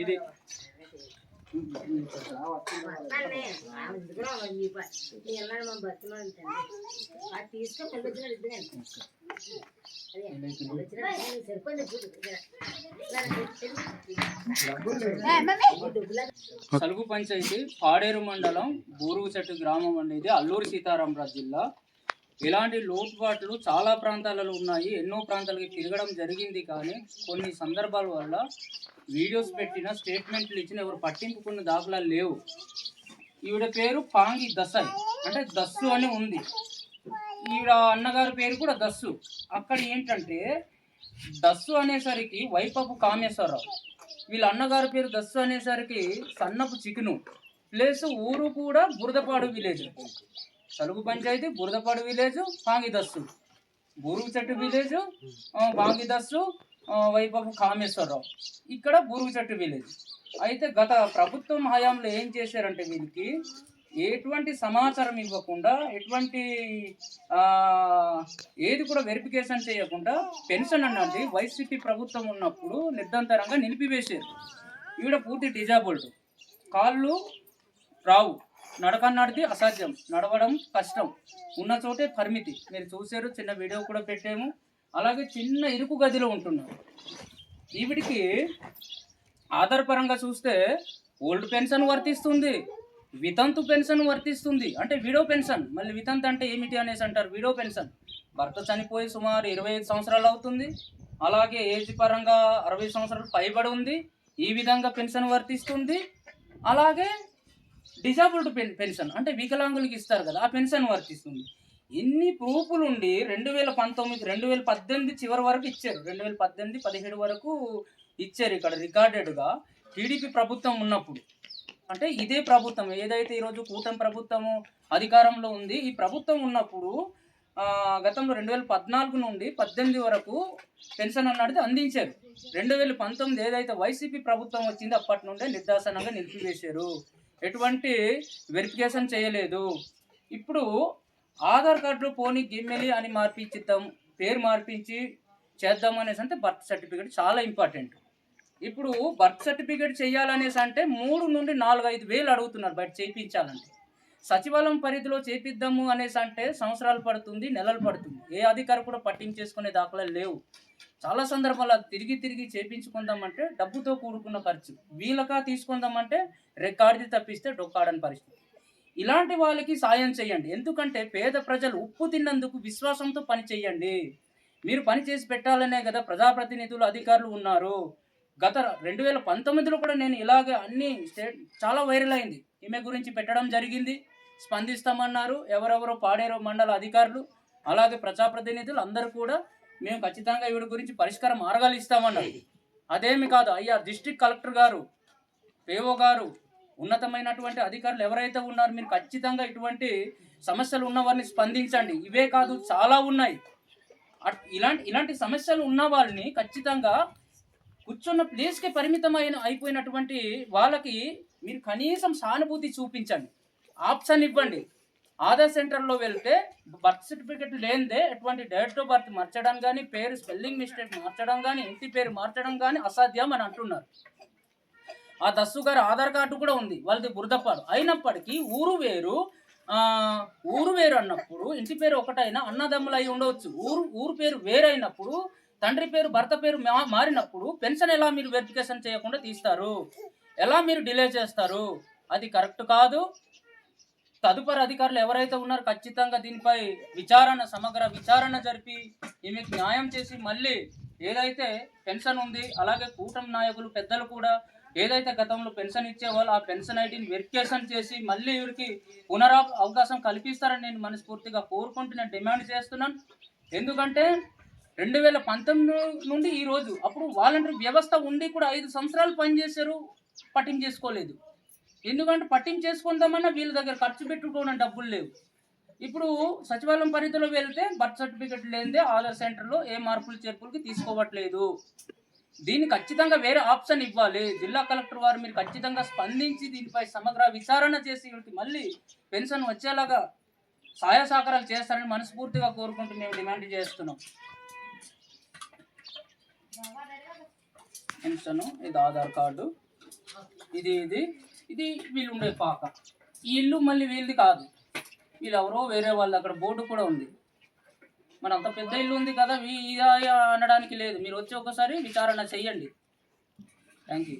ఇది సలుగు పంచాయతీ పాడేరు మండలం బూరుగుచెట్టు గ్రామం అనేది అల్లూరి సీతారామరాజు జిల్లా. ఇలాంటి లోటుపాట్లు చాలా ప్రాంతాలలో ఉన్నాయి. ఎన్నో ప్రాంతాలకి తిరగడం జరిగింది, కానీ కొన్ని సందర్భాల వల్ల వీడియోస్ పెట్టిన, స్టేట్మెంట్లు ఇచ్చిన ఎవరు పట్టింపుకున్న దాఖలాలు లేవు. ఈవిడ పేరు పాంగి దసాయి, అంటే దస్సు అని ఉంది. ఈవిడ అన్నగారి పేరు కూడా దస్సు. అక్కడ ఏంటంటే దస్సు అనేసరికి వైపపు కామేశ్వరరావు, వీళ్ళ అన్నగారి పేరు దస్సు అనేసరికి సన్నపు చికెను ప్లేస్. ఊరు కూడా Buradapadu village. Salugu panchayat Buradapadu village, Pangi Dassu. Buruguchettu village Pangi Dassu, వైపపు కామేశ్వరరావు. ఇక్కడ బూరుగుచెట్టు విలేజ్. అయితే గత ప్రభుత్వం హయాంలో ఏం చేశారంటే వీళ్ళకి ఎటువంటి సమాచారం ఇవ్వకుండా, ఎటువంటి ఏది కూడా వెరిఫికేషన్ చేయకుండా పెన్షన్ అన్నది వైసీపీ ప్రభుత్వం ఉన్నప్పుడు నిర్దంతరంగా నిలిపివేశారు. ఈవిడ పూర్తి డిజాబుల్డ్, కాళ్ళు రావు, నడకన్నడిది అసాధ్యం, నడవడం కష్టం, ఉన్న చోటే పరిమితి. మీరు చూశారు, చిన్న వీడియో కూడా పెట్టాము. అలాగే చిన్న ఇరుకు గదిలో ఉంటున్నారు. ఈవిడికి ఆధారపరంగా చూస్తే ఓల్డ్ పెన్షన్ వర్తిస్తుంది, వితంతు పెన్షన్ వర్తిస్తుంది. అంటే విడో పెన్షన్. మళ్ళీ వితంతు అంటే ఏమిటి అనేసి అంటారు. విడో పెన్షన్, భర్త చనిపోయి సుమారు 25 సంవత్సరాలు అవుతుంది. అలాగే ఏజ్ పరంగా 60 సంవత్సరాలు పైబడి ఉంది. ఈ విధంగా పెన్షన్ వర్తిస్తుంది. అలాగే డిజాబుల్డ్ పెన్షన్, అంటే వికలాంగులకి ఇస్తారు కదా, ఆ పెన్షన్ వర్తిస్తుంది. ఇన్ని ప్రూఫ్లు ఉండి 2019, 2018 చివరి వరకు ఇచ్చారు. 2018, 17 వరకు ఇచ్చారు. ఇక్కడ రికార్డెడ్గా టీడీపీ ప్రభుత్వం ఉన్నప్పుడు. అంటే ఇదే ప్రభుత్వం ఏదైతే ఈరోజు కూటమి ప్రభుత్వము అధికారంలో ఉంది, ఈ ప్రభుత్వం ఉన్నప్పుడు గతంలో 2014 నుండి 18 వరకు పెన్షన్ అన్నది అందించారు. 2019 ఏదైతే వైసీపీ ప్రభుత్వం వచ్చిందో అప్పటి నుండే నిర్దాసనంగా నిలిపివేశారు. ఎటువంటి వెరిఫికేషన్ చేయలేదు. ఇప్పుడు ఆధార్ కార్డులో పోనీ గిమ్మెలి అని మార్పించిద్దాం, పేరు మార్పించి చేద్దాం అనేసి అంటే బర్త్ సర్టిఫికేట్ చాలా ఇంపార్టెంట్. ఇప్పుడు బర్త్ సర్టిఫికేట్ చేయాలనేసి అంటే 3 నుండి 4-5 వేలు అడుగుతున్నారు బయట చేయించాలంటే. సచివాలయం పరిధిలో చేపిద్దాము అనేసి అంటే సంవత్సరాలు పడుతుంది, నెలలు పడుతుంది. ఏ అధికారి కూడా పట్టించేసుకునే దాఖలాలు లేవు. చాలా సందర్భాలు తిరిగి చేయించుకుందామంటే డబ్బుతో కూడుకున్న ఖర్చు. వీళ్ళకా తీసుకుందామంటే రికార్డుది తప్పిస్తే డొక్కాడని పరిస్థితి. ఇలాంటి వాళ్ళకి సాయం చేయండి. ఎందుకంటే పేద ప్రజలు ఉప్పు తిన్నందుకు విశ్వాసంతో పని చేయండి. మీరు పని చేసి పెట్టాలనే కదా ప్రజాప్రతినిధులు, అధికారులు ఉన్నారు. గత 2019లో కూడా నేను ఇలాగే అన్ని చాలా వైరల్ అయింది. ఈమె గురించి పెట్టడం జరిగింది. స్పందిస్తామన్నారు ఎవరెవరో పాడేరు మండల అధికారులు, అలాగే ప్రజాప్రతినిధులు అందరూ కూడా మేము ఖచ్చితంగా ఈవిడ గురించి పరిష్కార మార్గాలు ఇస్తామన్నారు. అదేమి కాదు అయ్యా, డిస్ట్రిక్ట్ కలెక్టర్ గారు, పేఓ గారు, ఉన్నతమైనటువంటి అధికారులు ఎవరైతే ఉన్నారో మీరు ఖచ్చితంగా ఇటువంటి సమస్యలు ఉన్న వారిని స్పందించండి. ఇవే కాదు చాలా ఉన్నాయి. ఇలాంటి సమస్యలు ఉన్న వాళ్ళని ఖచ్చితంగా కూర్చున్న ప్లేస్కి అయిపోయినటువంటి వాళ్ళకి మీరు కనీసం సానుభూతి చూపించండి, ఆప్షన్ ఇవ్వండి. ఆధార్ సెంటర్లో వెళ్తే బర్త్ సర్టిఫికెట్ లేనిదే ఎటువంటి డేట్ ఆఫ్ బర్త్ మార్చడం కానీ, పేరు స్పెల్లింగ్ మిస్టేక్ మార్చడం కానీ, ఇంటి పేరు మార్చడం కానీ అసాధ్యం అని అంటున్నారు. ఆ దస్సు గారు ఆధార్ కార్డు కూడా ఉంది, వాళ్ళది బురదపాడు. అయినప్పటికీ ఊరు వేరు అన్నప్పుడు ఇంటి పేరు ఒకటైనా అన్నదమ్ములు అయి ఉండవచ్చు. ఊరు పేరు వేరైనప్పుడు, తండ్రి పేరు భర్త పేరు మారినప్పుడు పెన్షన్ ఎలా మీరు వెరిఫికేషన్ చేయకుండా తీస్తారు? ఎలా మీరు డిలే చేస్తారు? అది కరెక్ట్ కాదు. తదుపరి అధికారులు ఎవరైతే ఉన్నారో ఖచ్చితంగా దీనిపై సమగ్ర విచారణ జరిపి ఈమెకు న్యాయం చేసి మళ్ళీ ఏదైతే పెన్షన్ ఉంది, అలాగే కూటమి నాయకులు పెద్దలు కూడా ఏదైతే గతంలో పెన్షన్ ఇచ్చేవాళ్ళు ఆ పెన్షన్ ఐడిని వెరిఫికేషన్ చేసి మళ్ళీ వీరికి అవకాశం కల్పిస్తారని నేను మనస్ఫూర్తిగా కోరుకుంటూ నేను డిమాండ్ చేస్తున్నాను. ఎందుకంటే 2019 నుండి ఈ రోజు, అప్పుడు వాలంటరీ వ్యవస్థ ఉండి కూడా 5 సంవత్సరాలు పనిచేశారు, పట్టించేసుకోలేదు. ఎందుకంటే పట్టించేసుకుందామన్నా వీళ్ళ దగ్గర ఖర్చు పెట్టుకోవడం డబ్బులు లేవు. ఇప్పుడు సచివాలయం పరిధిలో వెళ్తే బర్త్ సర్టిఫికెట్ లేనిదే ఆధార్ సెంటర్లో ఏ మార్పులు చేర్పులకి తీసుకోవట్లేదు. దీన్ని ఖచ్చితంగా వేరే ఆప్షన్ ఇవ్వాలి. జిల్లా కలెక్టర్ వారు మీరు ఖచ్చితంగా స్పందించి దీనిపై సమగ్ర విచారణ చేసి వీళ్ళకి మళ్ళీ పెన్షన్ వచ్చేలాగా సహాయ సహకారాలు చేస్తారని మనస్ఫూర్తిగా కోరుకుంటూ మేము డిమాండ్ చేస్తున్నాం. పెన్షన్, ఇది ఆధార్ కార్డు, ఇది ఇది ఇది వీళ్ళు ఉండే పాక. ఈ ఇల్లు మళ్ళీ వీళ్ళది కాదు, వీళ్ళు ఎవరో వేరే వాళ్ళు. అక్కడ బోర్డు కూడా ఉంది. మరి అంత పెద్ద ఇల్లు ఉంది కదా, ఇదా అనడానికి లేదు. మీరు వచ్చి ఒకసారి విచారణ చెయ్యండి. Thank you.